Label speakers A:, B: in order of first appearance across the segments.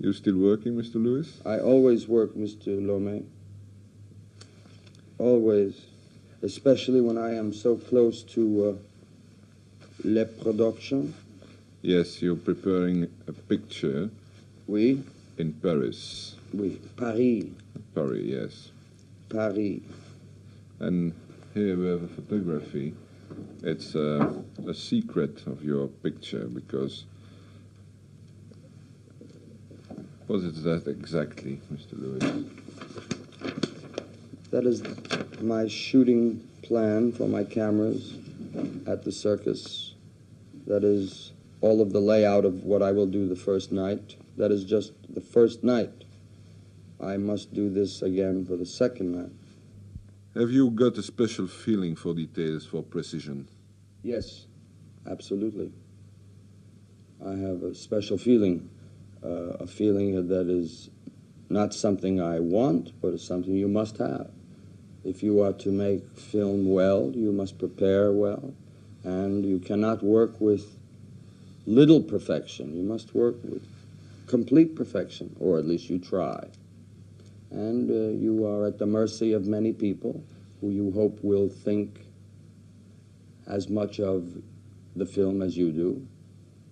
A: You still working, Mr. Lewis?
B: I always work, Mr. Lomé. Always. Especially when I am so close to le production.
A: Yes, you're preparing a picture.
B: Oui.
A: In Paris.
B: Oui, Paris.
A: Paris, yes.
B: Paris.
A: And here we have a photography. It's a secret of your picture because... What is that exactly, Mr. Lewis?
B: That is my shooting plan for my cameras at the circus. That is all of the layout of what I will do the first night. That is just the first night. I must do this again for the second night.
A: Have you got a special feeling for details, for precision?
B: Yes, absolutely. I have a special feeling, a feeling that is not something I want, but it's something you must have. If you are to make film well, you must prepare well, and you cannot work with little perfection. You must work with complete perfection, or at least you try. And you are at the mercy of many people who you hope will think as much of the film as you do.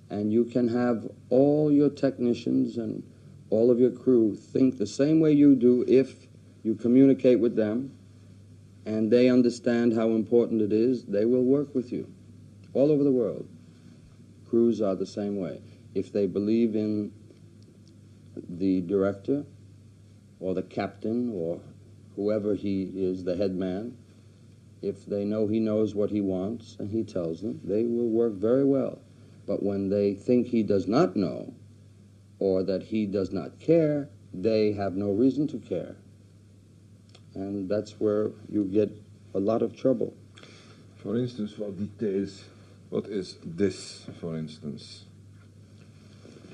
B: And you can have all your technicians and all of your crew think the same way you do if you communicate with them and they understand how important it is. They will work with you all over the world. Crews are the same way. If they believe in the director or the captain or whoever he is, the head man, if they know he knows what he wants and he tells them, they will work very well. But when they think he does not know or that he does not care, they have no reason to care. And that's where you get a lot of trouble.
A: For instance, for details, what is this, for instance?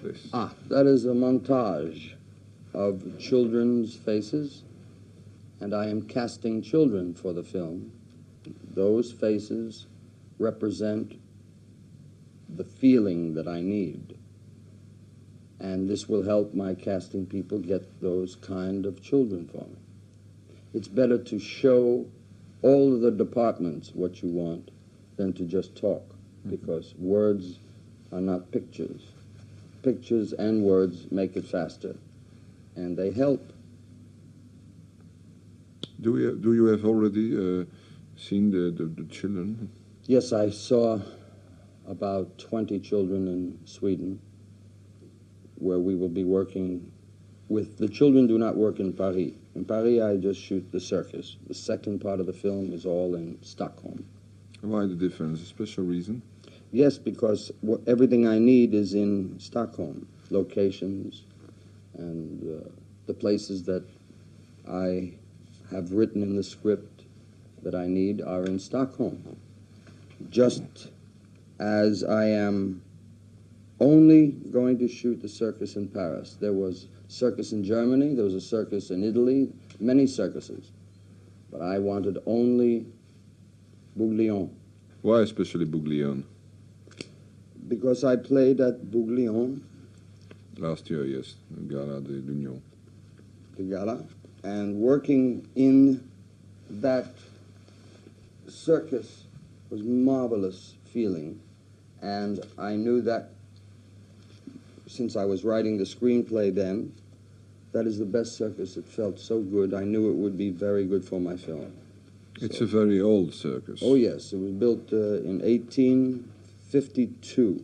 A: This.
B: That is a montage of children's faces, and I am casting children for the film. Those faces represent the feeling that I need. And this will help my casting people get those kind of children for me. It's better to show all of the departments what you want than to just talk, because words are not pictures. Pictures and words make it faster, and they help.
A: Do you have already seen the children?
B: Yes, I saw about 20 children in Sweden, where we will be working with... The children do not work in Paris. In Paris, I just shoot the circus. The second part of the film is all in Stockholm.
A: Why the difference? A special reason?
B: Yes, because everything I need is in Stockholm. Locations and the places that I have written in the script that I need are in Stockholm. Just as I am only going to shoot the circus in Paris. There was circus in Germany, there was a circus in Italy, many circuses. But I wanted only Bouglione.
A: Why especially Bouglione?
B: Because I played at Bouglione.
A: Last year, yes, Gala de l'Union.
B: The Gala. And working in that circus was marvelous feeling. And I knew that since I was writing the screenplay then, that is the best circus. It felt so good. I knew it would be very good for my film.
A: It's a very old circus.
B: Oh, yes. It was built in 1852.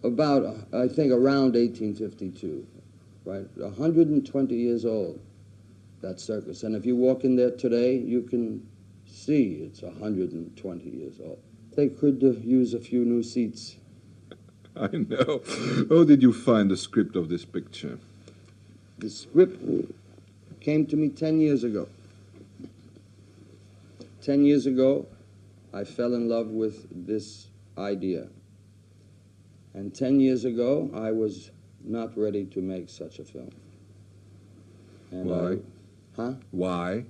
B: About, I think, around 1852, right? 120 years old, that circus. And if you walk in there today, you can see it's 120 years old. They could use a few new seats.
A: I know. How did you find the script of this picture?
B: The script came to me 10 years ago. 10 years ago, I fell in love with this idea. And 10 years ago, I was not ready to make such a film. And
A: Why? Why?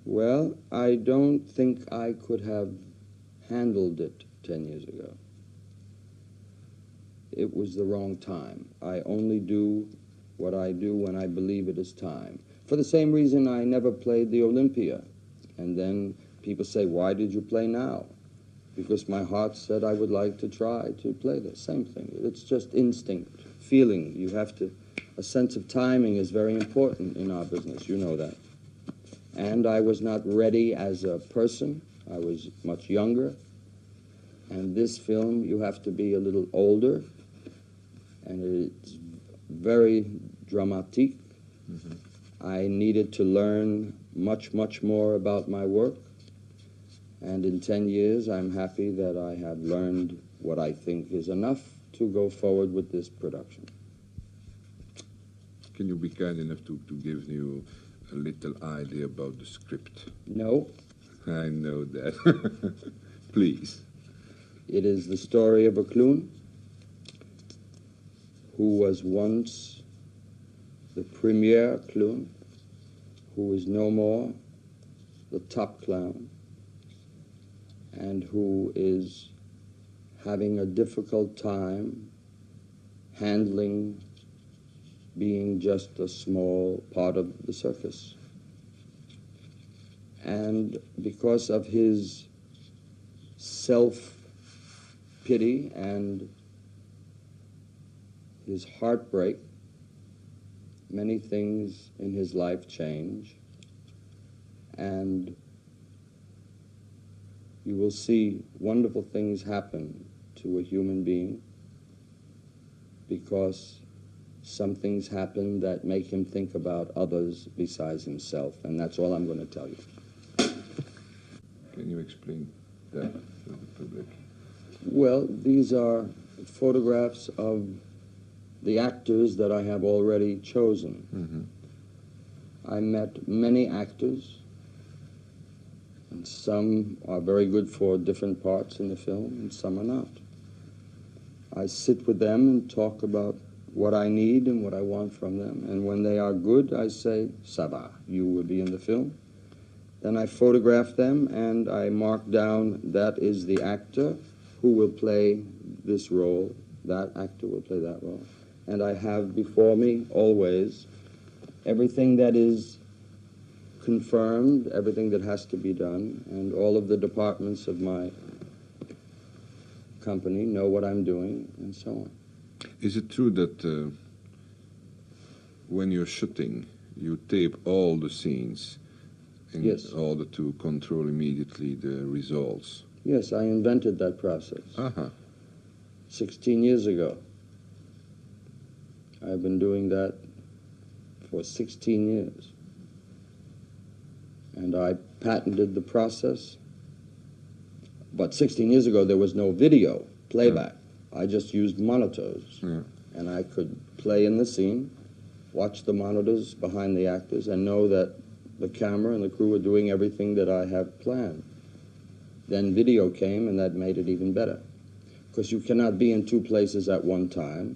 B: Well, I don't think I could have handled it 10 years ago. it was the wrong time. I only do what I do when I believe it is time. For the same reason I never played the Olympia. And then people say, why did you play now? Because my heart said I would like to try to play the same thing. It's just instinct, feeling. You have to, a sense of timing is very important in our business. You know that. And I was not ready as a person. I was much younger. And this film, you have to be a little older. And it's very dramatique. I needed to learn much, much more about my work. And in 10 years, I'm happy that I have learned what I think is enough to go forward with this production.
A: Can you be kind enough to give you a little idea about the script?
B: No.
A: I know that. Please.
B: It is the story of a clown who was once the premier clown, who is no more the top clown, and who is having a difficult time handling being just a small part of the circus. And because of his self-pity and his heartbreak, many things in his life change, and you will see wonderful things happen to a human being because some things happen that make him think about others besides himself, and that's all I'm going to tell you.
A: Can you explain that to the public?
B: Well, these are photographs of the actors that I have already chosen. I met many actors, and some are very good for different parts in the film, and some are not. I sit with them and talk about what I need and what I want from them, and when they are good, I say, ça va, you will be in the film. Then I photograph them, and I mark down that is the actor who will play this role, that actor will play that role. And I have before me always everything that is confirmed, everything that has to be done, and all of the departments of my company know what I'm doing, and so on.
A: Is it true that when you're shooting, you tape all the scenes in
B: Yes.
A: order to control immediately the results?
B: Yes, I invented that process 16 years ago. I've been doing that for 16 years. And I patented the process. But 16 years ago, there was no video playback. I just used monitors. And I could play in the scene, watch the monitors behind the actors, and know that the camera and the crew were doing everything that I have planned. Then video came, and that made it even better. Because you cannot be in two places at one time,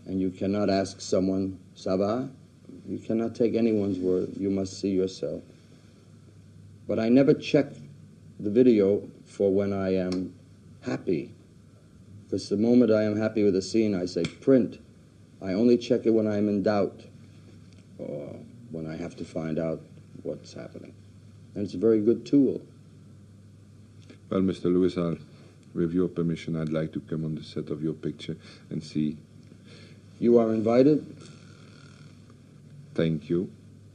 B: and you cannot ask someone, ça va? You cannot take anyone's word. You must see yourself. But I never check the video for when I am happy. Because the moment I am happy with a scene, I say print. I only check it when I'm in doubt or when I have to find out what's happening. And it's a very good tool.
A: Well, Mr. Lewis, with your permission, I'd like to come on the set of your picture and see.
B: You are invited.
A: Thank you.